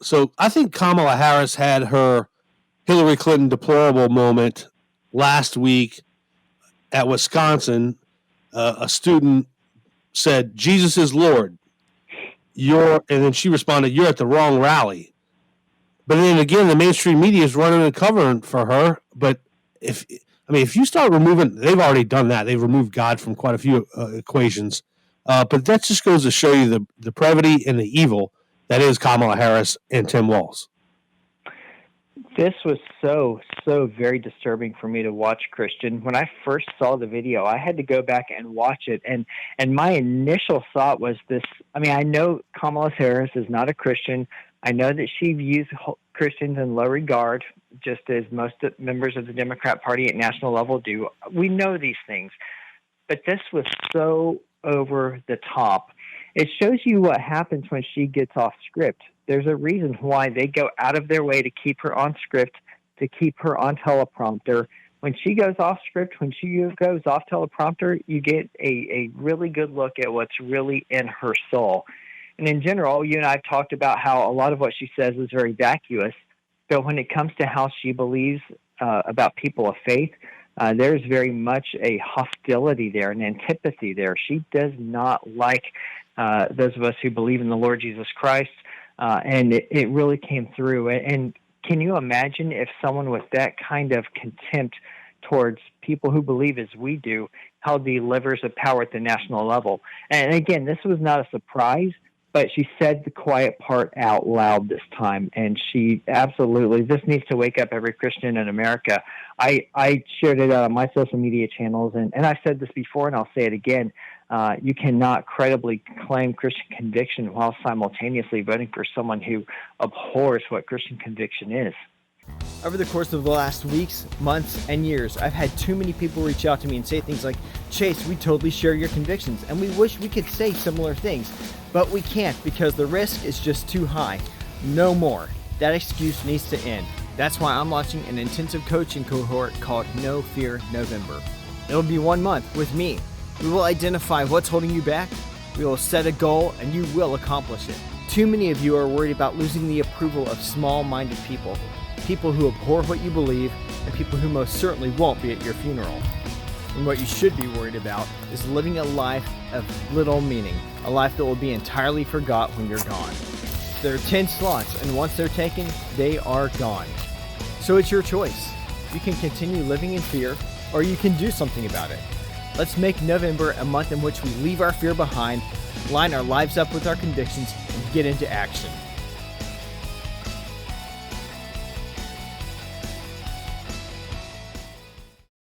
So I think Kamala Harris had her Hillary Clinton deplorable moment last week at Wisconsin. A student said, "Jesus is Lord." And then she responded, "You're at the wrong rally." But then again, the mainstream media is running and covering for her. But if you start removing, they've already done that. They've removed God from quite a few equations. But that just goes to show you the depravity and the evil that is Kamala Harris and Tim Walz. This was so very disturbing for me to watch, Kristian. When I first saw the video, I had to go back and watch it. And my initial thought was this. I mean, I know Kamala Harris is not a Christian. I know that she views Christians in low regard, just as most members of the Democrat Party at national level do. We know these things. But this was so over the top. It shows you what happens when she gets off script. There's a reason why they go out of their way to keep her on script, to keep her on teleprompter. When she goes off script, when she goes off teleprompter, you get a really good look at what's really in her soul. And in general, you and I have talked about how a lot of what she says is very vacuous. But when it comes to how she believes about people of faith, there's very much a hostility there, an antipathy there. She does not like those of us who believe in the Lord Jesus Christ. And it really came through. And can you imagine if someone with that kind of contempt towards people who believe as we do held the levers of power at the national level? And again, this was not a surprise, but she said the quiet part out loud this time. And she absolutely, this needs to wake up every Christian in America. I shared it on my social media channels, and I've said this before, and I'll say it again. You cannot credibly claim Christian conviction while simultaneously voting for someone who abhors what Christian conviction is. Over the course of the last weeks, months, and years, I've had too many people reach out to me and say things like, "Chase, we totally share your convictions, and we wish we could say similar things, but we can't because the risk is just too high." No more. That excuse needs to end. That's why I'm launching an intensive coaching cohort called No Fear November. It'll be 1 month with me. We will identify what's holding you back, we will set a goal, and you will accomplish it. Too many of you are worried about losing the approval of small-minded people who abhor what you believe, and people who most certainly won't be at your funeral. And what you should be worried about is living a life of little meaning, a life that will be entirely forgot when you're gone. There are 10 slots, and once they're taken, they are gone. So it's your choice. You can continue living in fear, or you can do something about it. Let's make November a month in which we leave our fear behind, line our lives up with our convictions, and get into action.